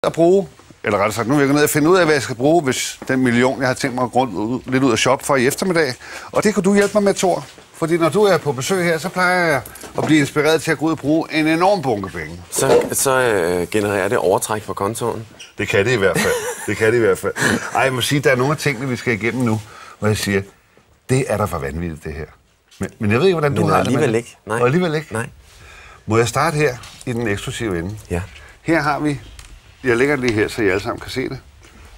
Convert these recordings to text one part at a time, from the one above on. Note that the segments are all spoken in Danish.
at bruge, eller rettere sagt, nu vil jeg gå ned og finde ud af, hvad jeg skal bruge, hvis den million, jeg har tænkt mig at gå lidt ud af shop for i eftermiddag. Og det kan du hjælpe mig med, Thor. Fordi når du er på besøg her, så plejer jeg at blive inspireret til at gå ud og bruge en enorm bunke penge. Så genererer det overtræk på kontoen? Det kan det i hvert fald. Det kan det i hvert fald. Ej, jeg må sige, der er nogle af tingene, vi skal igennem nu, hvor jeg siger, det er der for vanvittigt, det her. Men jeg ved ikke, hvordan du har det med alligevel ikke. Nej. Og alligevel ikke? Nej. Må jeg starte her i den eksklusive ende? Ja. Her har vi, jeg lægger det lige her, så I alle sammen kan se det,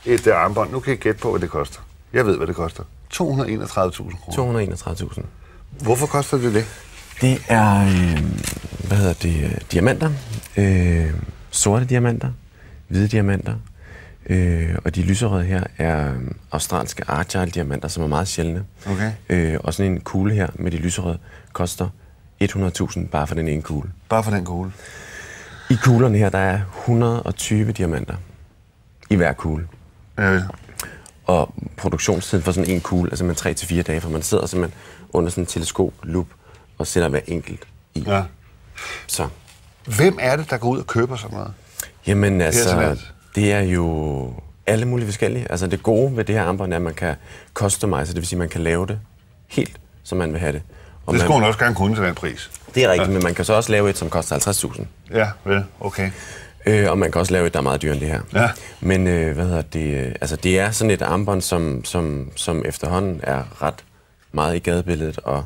et armbånd. Nu kan I gætte på, hvad det koster. Jeg ved, hvad det koster. 231.000 kroner. 231.000. Hvorfor koster det det? Det er, diamanter. Sorte diamanter, hvide diamanter. Og de lyserøde her er australske Argyle-diamanter, som er meget sjældne. Okay. Og sådan en kugle her med de lyserøde koster 100.000 bare for den ene kugle. Bare for den kugle? I kuglerne her, der er 120 diamanter i hver kugle. Ja. Og produktionstiden for sådan en kugle er simpelthen 3-4 dage, for man sidder simpelthen under sådan en teleskop-lup og sætter hver enkelt i. Ja. Så. Hvem er det, der går ud og køber sådan noget? Jamen altså, det er jo alle mulige forskellige. Altså det gode ved det her armbånd er, at man kan customize, det vil sige, at man kan lave det helt, som man vil have det. Og det skulle man også gerne kunne til den pris. Det er rigtigt, men man kan så også lave et, som koster 50.000. Ja, vel, okay. Og man kan også lave et, der er meget dyrere end det her. Ja. Men altså det er sådan et armbånd, som efterhånden er ret meget i gadebilledet, og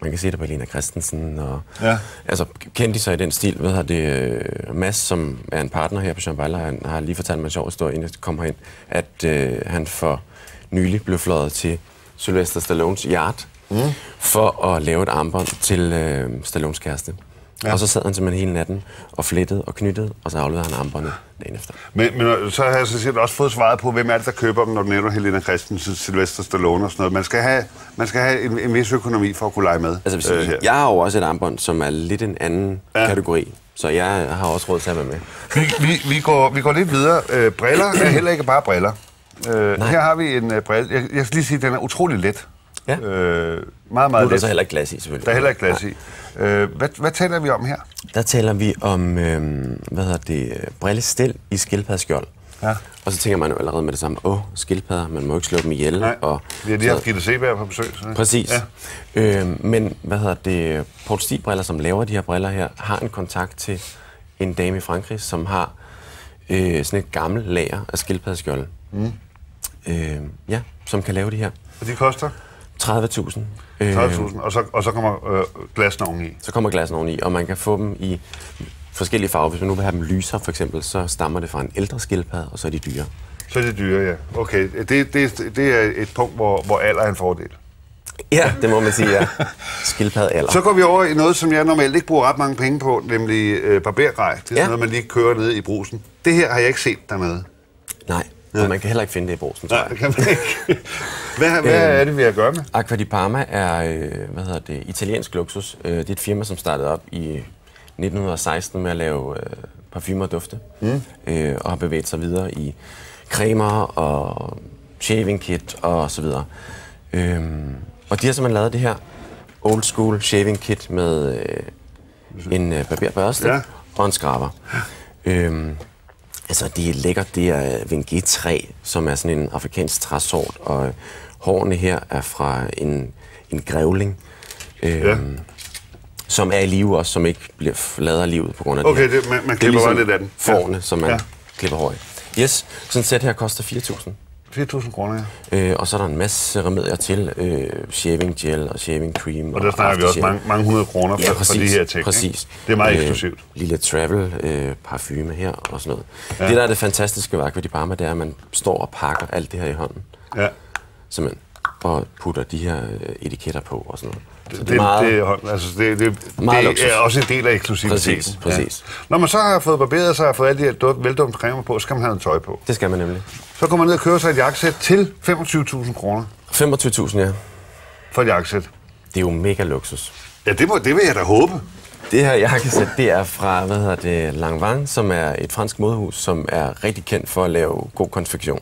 man kan se det på Lena Christensen, og altså kendte sig i den stil. Mads, som er en partner her på Jean Baller, han har lige fortalt mig en sjov historie, inden jeg kom herind, at han for nylig blev fløjet til Sylvester Stallones yacht, for at lave et armbånd til Stallones kæreste. Ja. Og så sad han simpelthen hele natten og flettede og knyttede, og så afleverede han armbåndet dagen efter. Men så har jeg så set også fået svaret på, hvem er det, der køber dem, når du nævner Helena Christensen, Sylvester Stallone og sådan noget. Man skal have en vis økonomi for at kunne lege med. Altså, jeg har jo også et armbånd, som er lidt en anden kategori, så jeg har også råd til at være med. Vi går lidt videre. Briller er heller ikke bare briller. Her har vi en brille. Jeg skal lige sige, at den er utrolig let. Ja. Meget, meget let. Nu er der let. så heller ikke glas i, selvfølgelig. Der er heller ikke glas i. Hvad taler vi om her? Der taler vi om, brillestel i skildpaddeskjold. Ja. Og så tænker man jo allerede med det samme, skildpadder, man må ikke slå dem ihjel. Nej, vi har lige haft Gitte Seberg på besøg. Så. Præcis. Ja. Men, Paul Stig-briller, som laver de her briller her, har en kontakt til en dame i Frankrig, som har sådan et gammelt lager af skildpaddeskjold. Som kan lave de her. Og de koster? 30.000. 30.000, og så kommer glassen oveni. Så kommer glassen oveni, og man kan få dem i forskellige farver. Hvis man nu vil have dem lyser, for eksempel, så stammer det fra en ældre skildpadde, og så er de dyre. Så er de dyre, ja. Okay, det er et punkt, hvor alder er en fordel. Ja, det må man sige, ja. Skildpadde alder. Så går vi over i noget, som jeg normalt ikke bruger ret mange penge på, nemlig barbergrej. Det er sådan noget, man lige kører ned i brusen. Det her har jeg ikke set dernede. Nej. Og man kan heller ikke finde det i brusen, tror jeg. Nej, det kan man ikke. Hvad er det, vi har at gøre med? Acqua di Parma er, italiensk luksus. Det er et firma, som startede op i 1916 med at lave parfumer og dufte. Og har bevæget sig videre i cremer og shaving kit og så videre. Og de har simpelthen lavet det her old school shaving kit med en barberbørste og en skraber. Altså, det er lækkert. Det er Vengue-træ, som er sådan en afrikansk træsort, og hårene her er fra en grævling, som er i live også, som ikke bliver lavet af livet på grund af det. Okay, man klipper bare lidt af den. Fårene, som man klipper hår i. Yes, sådan et sæt her koster 4.000. 4.000 kroner, ja. Og så er der en masse remedier til, shaving gel og shaving cream. Og der snakker vi også mange 100 kroner for de her ting. Præcis. Ikke? Det er meget eksklusivt. Lille travel parfume her og sådan noget. Ja. Det, der er det fantastiske ved Acqua di Parma, det er, at man står og pakker alt det her i hånden. Ja. Simpelthen. Og putter de her etiketter på og sådan noget. Så det er også en del af eksklusiviteten. Præcis. Ja. Når man så har fået barberet, så har fået alle de her veldumte cremer på, så skal man have noget tøj på. Det skal man nemlig. Så kommer man ned og køber sig et jakkesæt til 25.000 kroner. 25.000, ja. For et jakkesæt. Det er jo mega luksus. Ja, det vil jeg da håbe. Det her jakkesæt, det er fra, Lanvin, som er et fransk modehus, som er rigtig kendt for at lave god konfektion.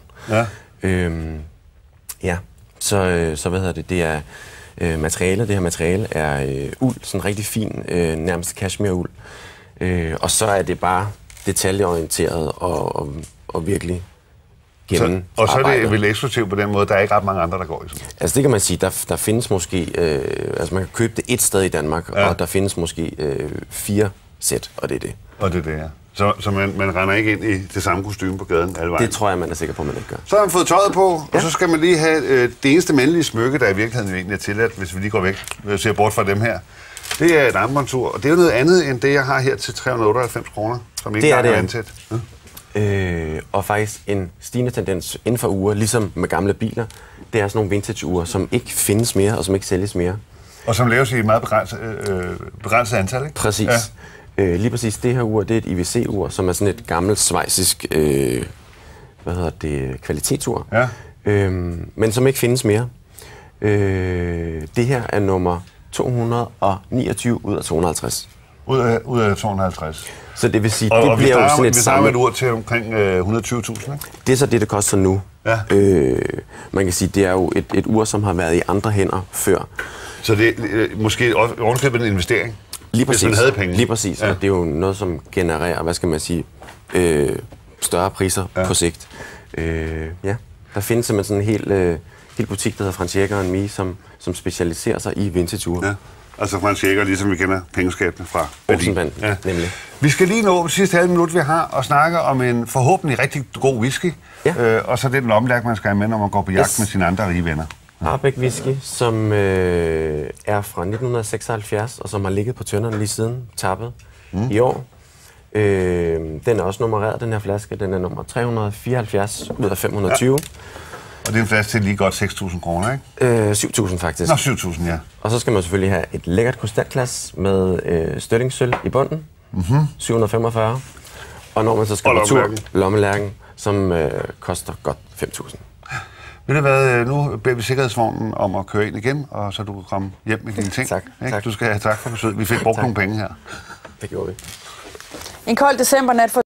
Ja. Så det er materialet. Det her materiale er uld, sådan rigtig fin, nærmest cashmere-uld. Og så er det bare detaljeorienteret og virkelig gennem. Og så er det vel eksklusivt på den måde, der er ikke ret mange andre, der går i sådan. Altså det kan man sige, der findes måske, altså man kan købe det et sted i Danmark, og der findes måske 4 sæt, og det er det. Og det er det, ja. Så man render ikke ind i det samme kostume på gaden alle vejen? Det tror jeg, man er sikker på, man ikke gør. Så har man fået tøjet på, og så skal man lige have det eneste mandlige smykke, der i virkeligheden egentlig er tilladt, hvis vi lige går væk og ser bort fra dem her. Det er et armbåndsur, og det er jo noget andet end det, jeg har her til 398 kroner, som ikke er ansat. Ja. Og faktisk en stigende tendens inden for uger, ligesom med gamle biler, det er sådan nogle vintage-ure, som ikke findes mere, og som ikke sælges mere. Og som laves i et meget begrænset antal, ikke? Præcis. Ja. Lige præcis det her ur, det er et IWC-ur, som er sådan et gammelt schweizisk kvalitetsur, men som ikke findes mere. Det her er nummer 229 ud af 250. Ud af 250. Så det vil sige, det bliver jo sådan et samme et ur til omkring 120.000, ikke? Det er så det koster nu. Ja. Man kan sige, det er jo et ur, som har været i andre hænder før. Så det er måske ovenikøbet en investering? Lige præcis. Hvis man havde penge. Lige præcis, og det er jo noget, som genererer, hvad skal man sige, større priser på sigt. Der findes simpelthen sådan en hel butik, der hedder Franciager & Me, som specialiserer sig i vintage-ure. Ja. Altså Franciager, ligesom vi kender pengeskabene fra Olsenbanden, nemlig. Vi skal lige nå det sidste halve minut, vi har, og snakke om en forhåbentlig rigtig god whisky, og så den lomlærke, man skal have med, når man går på jagt med sine andre rige venner. Arbeck Whisky, som er fra 1976, og som har ligget på tønderne lige siden tappet i år. Den er også nummereret, den her flaske. Den er nummer 374 ud af 520. Ja. Og det er en flaske til lige godt 6.000 kroner, ikke? 7.000 faktisk. Nå, 7.000, ja. Og så skal man selvfølgelig have et lækkert krystalglas med støttingssølv i bunden. 745. Og når man så skal på tur, lommelærken, som koster godt 5.000. Ved du hvad, nu beder vi sikkerhedsvognen om at køre ind igen, og så du kan komme hjem med dine ting. Tak. Du skal have tak for besøget. Vi fik brugt nogle penge her. Det gjorde vi. En kold decembernat for